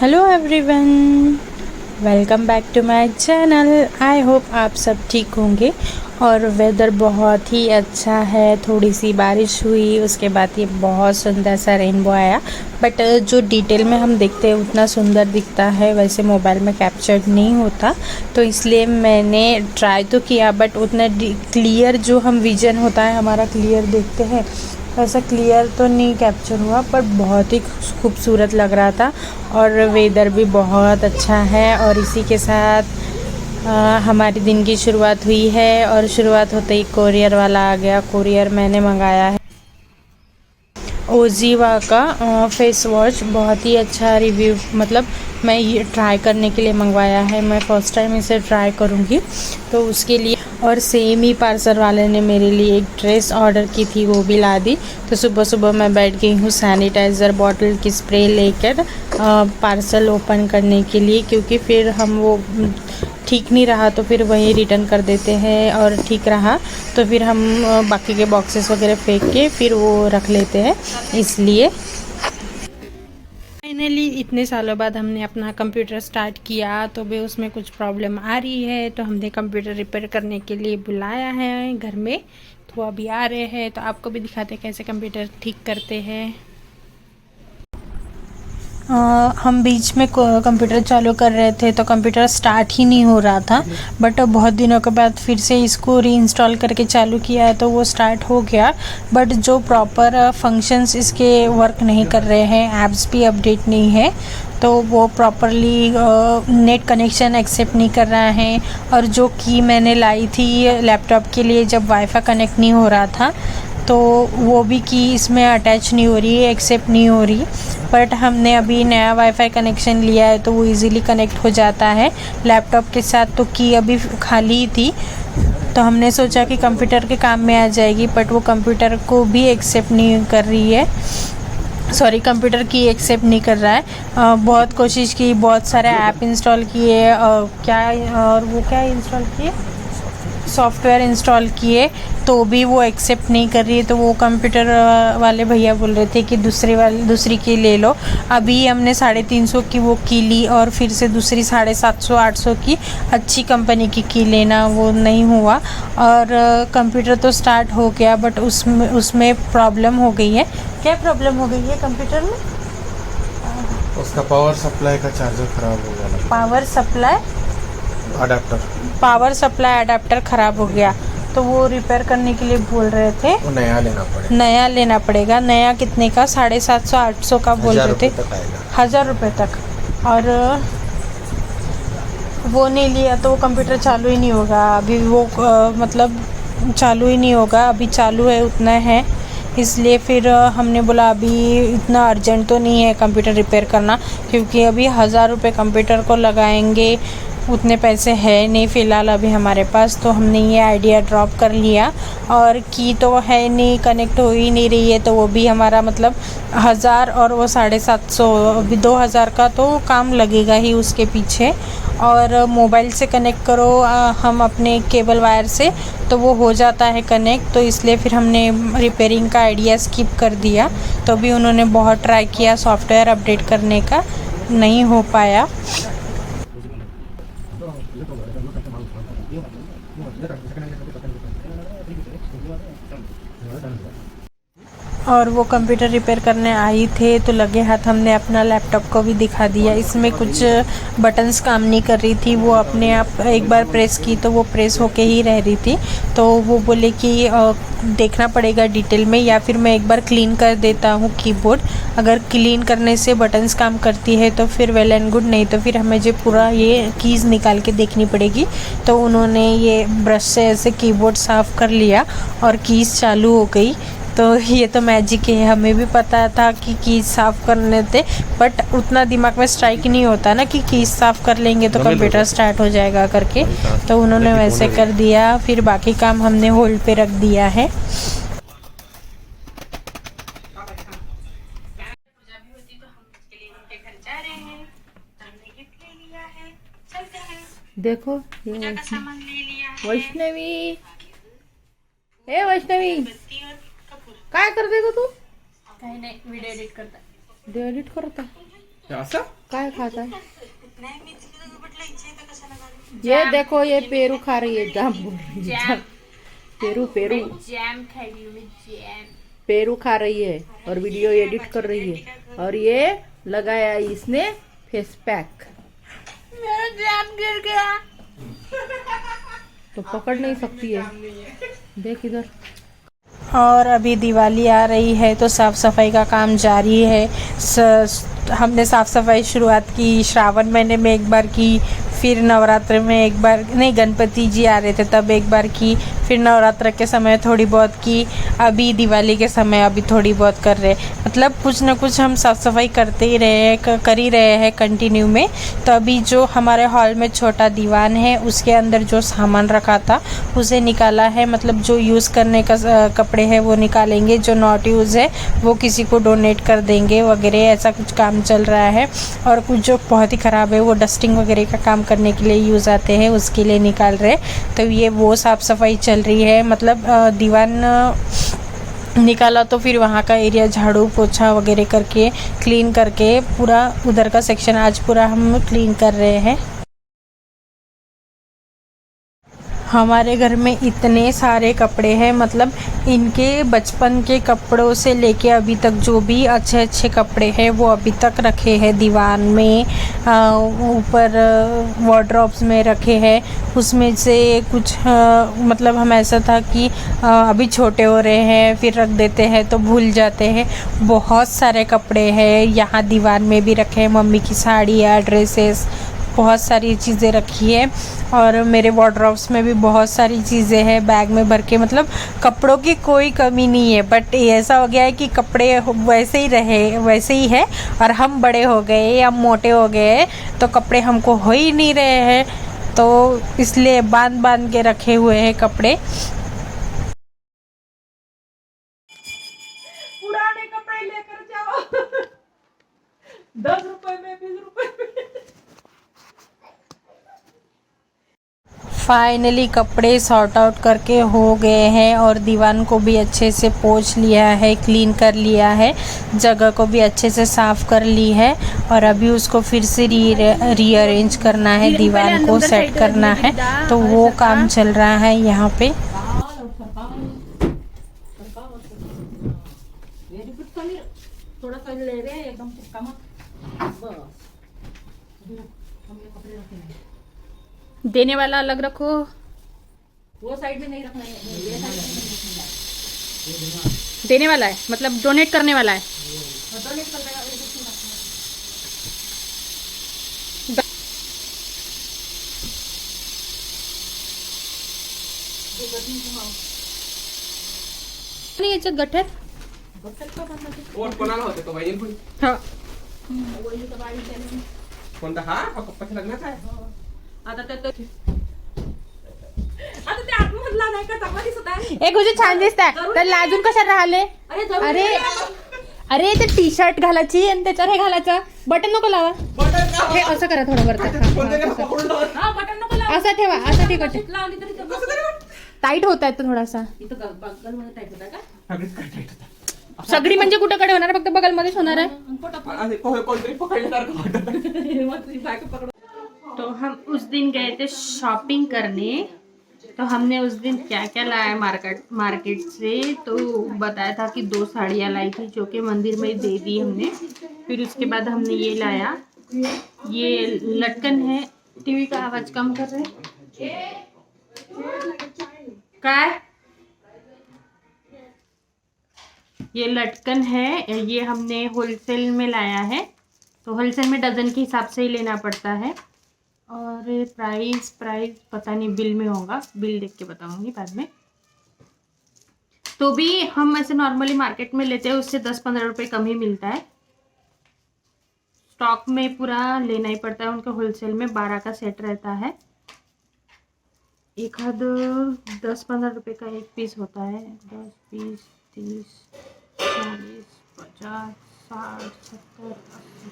Hello everyone, welcome back to my channel. I hope आप सब ठीक होंगे। और वेदर बहुत ही अच्छा है, थोड़ी सी बारिश हुई, उसके बाद ये बहुत सुंदर सा रेनबो आया। बट जो डिटेल में हम देखते हैं उतना सुंदर दिखता है, वैसे मोबाइल में कैप्चर्ड नहीं होता। तो इसलिए मैंने ट्राई तो किया, बट उतना क्लियर जो हम विजन होता है हमारा क्लियर देखते हैं वैसा क्लियर तो नहीं कैप्चर हुआ, पर बहुत ही खूबसूरत लग रहा था। और वेदर भी बहुत अच्छा है। और इसी के साथ हमारे दिन की शुरुआत हुई है। और शुरुआत होते ही कोरियर वाला आ गया। कोरियर मैंने मंगाया है ओजीवा का फेस वॉश। बहुत ही अच्छा रिव्यू, मतलब मैं ये ट्राई करने के लिए मंगवाया है। मैं फ़र्स्ट टाइम इसे ट्राई करूँगी तो उसके लिए। और सेम ही पार्सल वाले ने मेरे लिए एक ड्रेस ऑर्डर की थी, वो भी ला दी। तो सुबह सुबह मैं बैठ गई हूँ सैनिटाइज़र बॉटल की स्प्रे लेकर पार्सल ओपन करने के लिए, क्योंकि फिर हम वो ठीक नहीं रहा तो फिर वहीं रिटर्न कर देते हैं, और ठीक रहा तो फिर हम बाकी के बॉक्सेस वगैरह फेंक के फिर वो रख लेते हैं। इसलिए फाइनली इतने सालों बाद हमने अपना कंप्यूटर स्टार्ट किया, तो भी उसमें कुछ प्रॉब्लम आ रही है। तो हमने कंप्यूटर रिपेयर करने के लिए बुलाया है घर में, तो वो अभी आ रहे हैं। तो आपको भी दिखाते हैं कैसे कंप्यूटर ठीक करते हैं। हम बीच में कंप्यूटर चालू कर रहे थे तो कंप्यूटर स्टार्ट ही नहीं हो रहा था। बट बहुत दिनों के बाद फिर से इसको रीइंस्टॉल करके चालू किया है तो वो स्टार्ट हो गया। बट जो प्रॉपर फंक्शंस इसके वर्क नहीं कर रहे हैं, ऐप्स भी अपडेट नहीं है, तो वो प्रॉपरली नेट कनेक्शन एक्सेप्ट नहीं कर रहा है। और जो की मैंने लाई थी लैपटॉप के लिए जब वाईफाई कनेक्ट नहीं हो रहा था, तो वो भी की इसमें अटैच नहीं हो रही है, एक्सेप्ट नहीं हो रही। बट हमने अभी नया वाईफाई कनेक्शन लिया है तो वो इजीली कनेक्ट हो जाता है लैपटॉप के साथ। तो की अभी खाली ही थी, तो हमने सोचा कि कंप्यूटर के काम में आ जाएगी, बट वो कंप्यूटर को भी एक्सेप्ट नहीं कर रही है। सॉरी, कंप्यूटर की एक्सेप्ट नहीं कर रहा है। बहुत कोशिश की, बहुत सारे ऐप इंस्टॉल किए, और वो क्या इंस्टॉल किए, सॉफ्टवेयर इंस्टॉल किए, तो भी वो एक्सेप्ट नहीं कर रही है। तो वो कंप्यूटर वाले भैया बोल रहे थे कि दूसरी की ले लो। अभी हमने 350 की वो की ली, और फिर से दूसरी 750 800 की अच्छी कंपनी की लेना, वो नहीं हुआ। और कंप्यूटर तो स्टार्ट हो गया, बट उसमें प्रॉब्लम हो गई है। क्या प्रॉब्लम हो गई है कंप्यूटर में? उसका पावर सप्लाई का चार्जर खराब हो गया। पावर सप्लाई अडेप्टर ख़राब हो गया, तो वो रिपेयर करने के लिए बोल रहे थे। वो नया लेना पड़ेगा। नया कितने का? 750 800 का बोल रहे थे। 1000 रुपये तक। और वो नहीं लिया तो वो कंप्यूटर चालू ही नहीं होगा अभी। वो मतलब चालू ही नहीं होगा, अभी चालू है उतना है। इसलिए फिर हमने बोला अभी इतना अर्जेंट तो नहीं है कंप्यूटर रिपेयर करना, क्योंकि अभी 1000 रुपये कंप्यूटर को लगाएंगे, उतने पैसे है नहीं फ़िलहाल अभी हमारे पास। तो हमने ये आइडिया ड्रॉप कर लिया। और की तो है नहीं, कनेक्ट हो ही नहीं रही है, तो वो भी हमारा मतलब 1000 और वो 750, अभी 2000 का तो काम लगेगा ही उसके पीछे। और मोबाइल से कनेक्ट करो हम अपने केबल वायर से, तो वो हो जाता है कनेक्ट। तो इसलिए फिर हमने रिपेयरिंग का आइडिया स्किप कर दिया। तो भी उन्होंने बहुत ट्राई किया सॉफ्टवेयर अपडेट करने का, नहीं हो पाया। और वो कंप्यूटर रिपेयर करने आई थे तो लगे हाथ हमने अपना लैपटॉप को भी दिखा दिया। इसमें कुछ बटन्स काम नहीं कर रही थी, वो अपने आप एक बार प्रेस की तो वो प्रेस होके ही रह रही थी। तो वो बोले कि देखना पड़ेगा डिटेल में, या फिर मैं एक बार क्लीन कर देता हूँ कीबोर्ड। अगर क्लीन करने से बटन्स काम करती है तो फिर वेल एंड गुड, नहीं तो फिर हमें जो पूरा ये कीज़ निकाल के देखनी पड़ेगी। तो उन्होंने ये ब्रश से ऐसे कीबोर्ड साफ़ कर लिया और कीज़ चालू हो गई। तो ये तो मैजिक है। हमें भी पता था कि कीज साफ़ करने थे, बट उतना दिमाग में स्ट्राइक नहीं होता ना कि कीज साफ़ कर लेंगे तो कंप्यूटर स्टार्ट हो जाएगा करके। तो उन्होंने वैसे कर दिया, फिर बाकी काम हमने होल्ड पे रख दिया है। देखो वैष्णवी, ए वैष्णवी, काय करते ग तू? काही नाही, व्हिडिओ एडिट करता. व्हिडिओ एडिट करत आहे. असं काय खाता है? ये देखो ये पेरू खा रही है, जाम बोल रही है, जाम। पेरू पेरू जैम खाई हूँ मैं, जैम। पेरू खा रही है और वीडियो एडिट कर रही है, और ये लगाया इसने फेस पैक। मेरा जैम गिर गया। तो पकड़ नहीं सकती है, देख इधर। और अभी दिवाली आ रही है तो साफ़ सफाई का काम जारी है। हमने साफ़ सफाई शुरुआत की श्रावण महीने में एक बार की, फिर नवरात्र में एक बार, नहीं गणपति जी आ रहे थे तब एक बार की, फिर नवरात्र के समय थोड़ी बहुत की, अभी दिवाली के समय अभी थोड़ी बहुत कर रहे। मतलब कुछ ना कुछ हम साफ़ सफाई करते ही रहे हैं, कर ही रहे हैं कंटिन्यू में। तो अभी जो हमारे हॉल में छोटा दीवान है उसके अंदर जो सामान रखा था उसे निकाला है। मतलब जो यूज़ करने का कपड़े हैं वो निकालेंगे, जो नॉट यूज़ है वो किसी को डोनेट कर देंगे वगैरह, ऐसा कुछ काम चल रहा है। और कुछ जो बहुत ही ख़राब है वो डस्टिंग वगैरह का काम करने के लिए यूज़ आते हैं, उसके लिए निकाल रहे। तो ये वो साफ़ सफाई चल रही है। मतलब दीवान निकाला तो फिर वहाँ का एरिया झाड़ू पोछा वगैरह करके क्लीन करके पूरा उधर का सेक्शन आज पूरा हम क्लीन कर रहे हैं। हमारे घर में इतने सारे कपड़े हैं, मतलब इनके बचपन के कपड़ों से लेके अभी तक जो भी अच्छे अच्छे कपड़े हैं वो अभी तक रखे हैं दीवान में, ऊपर वार्डरोब्स में रखे हैं। उसमें से कुछ मतलब हम ऐसा था कि अभी छोटे हो रहे हैं फिर रख देते हैं तो भूल जाते हैं। बहुत सारे कपड़े हैं यहाँ दीवान में भी रखे हैं, मम्मी की साड़ियाँ, ड्रेसेस, बहुत सारी चीज़ें रखी है। और मेरे वार्डरोब्स में भी बहुत सारी चीज़ें हैं बैग में भर के। मतलब कपड़ों की कोई कमी नहीं है, बट ऐसा हो गया है कि कपड़े वैसे ही रहे वैसे ही है, और हम बड़े हो गए या मोटे हो गए तो कपड़े हमको हो ही नहीं रहे हैं, तो इसलिए बांध बांध के रखे हुए हैं कपड़े। पुराने कपड़े लेकर जाओ। 10 रुपए में, 20 रुपए में। फाइनली कपड़े सॉर्ट आउट करके हो गए हैं और दीवान को भी अच्छे से पोंछ लिया है, क्लीन कर लिया है, जगह को भी अच्छे से साफ़ कर ली है। और अभी उसको फिर से रीअरेंज करना है, दीवान को सेट करना है, तो वो काम चल रहा है यहाँ पे। वेरी गुड समीर, थोड़ा सा ले रहे हैं, एकदम चिपका मत, बस। हम ये कपड़े रखेंगे, देने वाला अलग रखो, वो साइड में नहीं रखना है, ये साइड में नहीं रखना है। देने वाला है मतलब डोनेट करने वाला है। डोनेट कर देगा, ये कुछ नहीं रखना। नाही याच्यात गठ्ठ्यात पोट कोणाला होते तो वहिनी कोणी? हा कोणता हा पप्पाच्या लग्नाचा आहे? आता ते आतमधला नाही का चांगला दिसत आहे? एक गोष्ट छान दिसत आहे तर लाजून कशा राहिले? अरे अरे ते टी शर्ट घालायची आणि त्याच्यावर हे घालायचं, बटन नको लावा, हे असं करा थोडं वरती, हा बटन नको लावू. असं ठेवा, असं ठीक आहे, लावली तरी ते टाईट होत आहे तो थोडासा। इथं बगलमध्ये टाईट होता का? सगळीच काय टाईट होता. सगळी म्हणजे कुठं कडे होणार, फक्त बगलमध्येच होणार आहे। अरे कोणतरी पकडल्यासारखं वाटत. तो हम उस दिन गए थे शॉपिंग करने, तो हमने उस दिन क्या क्या लाया मार्केट से, तो बताया था कि 2 साड़ियाँ लाई थी जो कि मंदिर में दे दी हमने। फिर उसके बाद हमने ये लाया, ये लटकन है। टीवी का आवाज़ कम कर रहे काय? ये लटकन है, ये हमने होलसेल में लाया है, तो होलसेल में डजन के हिसाब से ही लेना पड़ता है। और प्राइस पता नहीं, बिल में होगा, बिल देख के बताऊंगी बाद में। तो भी हम ऐसे नॉर्मली मार्केट में लेते हैं उससे 10-15 रुपए कम ही मिलता है। स्टॉक में पूरा लेना ही पड़ता है, उनका होलसेल में 12 का सेट रहता है, एक आध 10-15 रुपए का एक पीस होता है। 10, 20, 30, 40, 50, 60, 70, 80,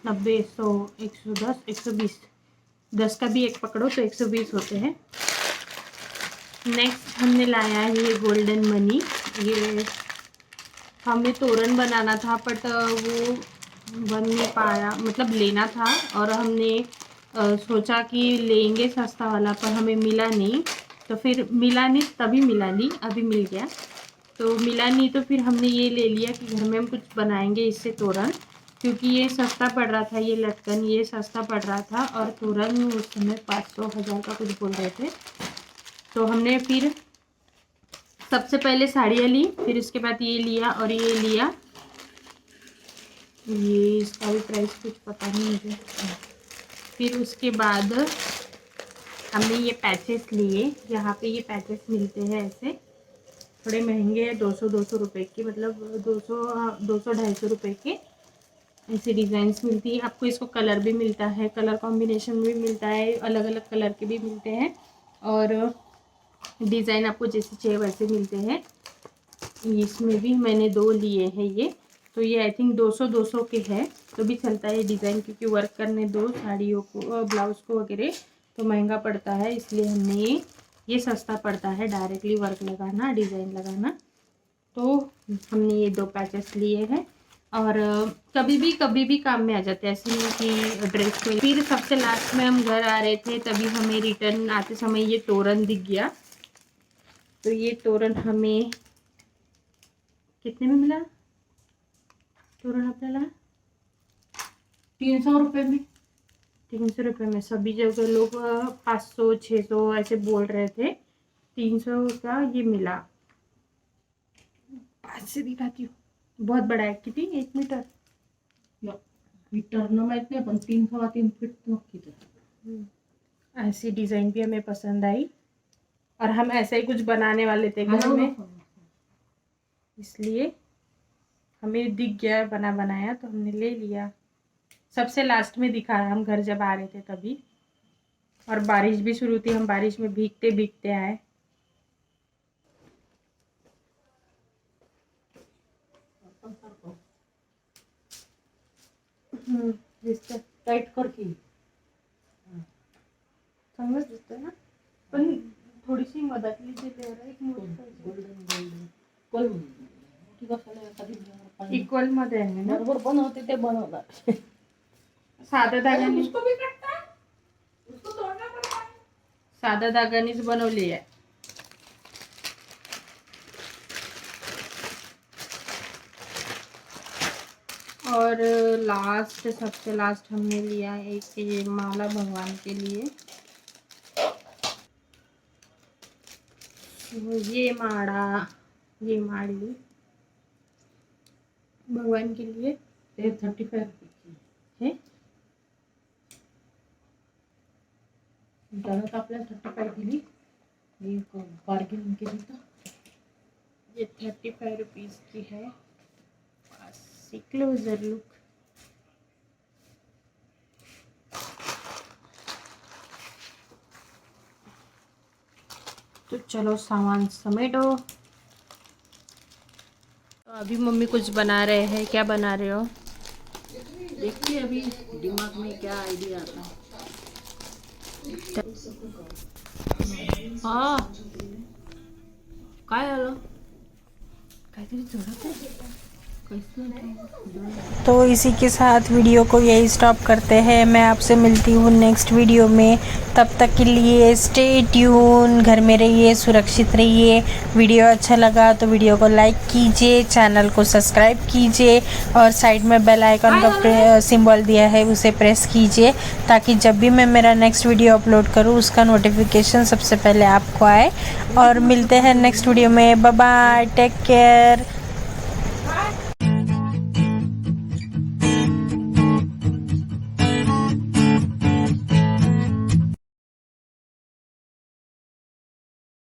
90, 100, 110, 120, 10 का भी एक पकड़ो तो 120 होते हैं। नेक्स्ट हमने लाया है ये गोल्डन मनी, ये हमें तोरण बनाना था बट वो बन नहीं पाया, मतलब लेना था और हमने सोचा कि लेंगे सस्ता वाला, पर हमें मिला नहीं। तो फिर मिला नहीं, तभी मिला नहीं, अभी मिल गया। तो मिला नहीं तो फिर हमने ये ले लिया कि घर में हम कुछ बनाएंगे इससे तोरण, क्योंकि ये सस्ता पड़ रहा था, ये लटकन ये सस्ता पड़ रहा था और तोरण उस समय 500-1000 का कुछ बोल रहे थे। तो हमने फिर सबसे पहले साड़ियाँ ली, फिर उसके बाद ये लिया और ये लिया। ये इसका भी प्राइस कुछ पता नहीं मुझे। फिर उसके बाद हमने ये पैचेस लिए। यहाँ पे ये पैचेस मिलते हैं ऐसे, थोड़े महंगे हैं, 200 रुपए के, मतलब 200-250 रुपए के ऐसे डिज़ाइंस मिलती है आपको। इसको कलर भी मिलता है, कलर कॉम्बिनेशन भी मिलता है, अलग अलग कलर के भी मिलते हैं और डिज़ाइन आपको जैसे चाहिए वैसे मिलते हैं। इसमें भी मैंने 2 लिए हैं ये, तो ये आई थिंक 200 के है, तो भी चलता है डिज़ाइन, क्योंकि वर्क करने 2 साड़ियों को ब्लाउज़ को वगैरह तो महंगा पड़ता है, इसलिए हमने ये सस्ता पड़ता है डायरेक्टली वर्क लगाना, डिज़ाइन लगाना। तो हमने ये 2 पैचेस लिए हैं और कभी भी काम में आ जाते हैं, ऐसे नहीं कि ड्रेस को। फिर सबसे लास्ट में हम घर आ रहे थे, तभी हमें रिटर्न आते समय ये तोरण दिख गया। तो ये तोरण हमें कितने में मिला तोरण आपल्याला? 300 रुपये में। 300 रुपये में। सभी जगह लोग 500-600 ऐसे बोल रहे थे, 300 का ये मिला। पास से दिखाती हूँ, बहुत बड़ा है। किती 1 मीटर? मीटर न माहित नाही, पण 3 फीट नक्की तर। ऐसी डिज़ाइन भी हमें पसंद आई और हम ऐसा ही कुछ बनाने वाले थे घर में, इसलिए हमें दिख गया बना बनाया तो हमने ले लिया। सबसे लास्ट में दिखा, हम घर जब आ रहे थे तभी, और बारिश भी शुरू थी, हम बारिश में भीगते भीगते आए। दिसतं टाईट कर की। चांगलंच दिसतंय ना, पण थोडीशी मदतली दिली एक गोल्डन मोठी कशाला एखादी इक्वल मध्ये आहे ना, बरोबर बनवते ते बनवणार। साध्या धाग्याने, उसको भी काटता है, उसको तोड़ना पड़ता है। साध्या धाग्यानेच बनवली आहे। और लास्ट, सबसे लास्ट हमने लिया एक ये माला भगवान के लिए। तो ये माड़ी भगवान के लिए ते 35 रुपये की है। त्यानं तर आपल्याला 35 दिली, मी बार्गेनिंग केली तर। ये 35 रुपीज़ की है। Closure look. तो चलो सामान समेटो। तो अभी मम्मी कुछ बना रहे हैं, क्या बना रहे हो? देखिए अभी दिमाग में क्या आइडिया आता है। हाँ काय आलं? काहीतरी जोरात आहे। तो इसी के साथ वीडियो को यही स्टॉप करते हैं। मैं आपसे मिलती हूँ नेक्स्ट वीडियो में, तब तक के लिए स्टे ट्यून, घर में रहिए, सुरक्षित रहिए। वीडियो अच्छा लगा तो वीडियो को लाइक कीजिए, चैनल को सब्सक्राइब कीजिए और साइड में बेल आइकन का सिंबल दिया है उसे प्रेस कीजिए, ताकि जब भी मैं मेरा नेक्स्ट वीडियो अपलोड करूँ उसका नोटिफिकेशन सबसे पहले आपको आए। और मिलते हैं नेक्स्ट वीडियो में। Bye bye, take care.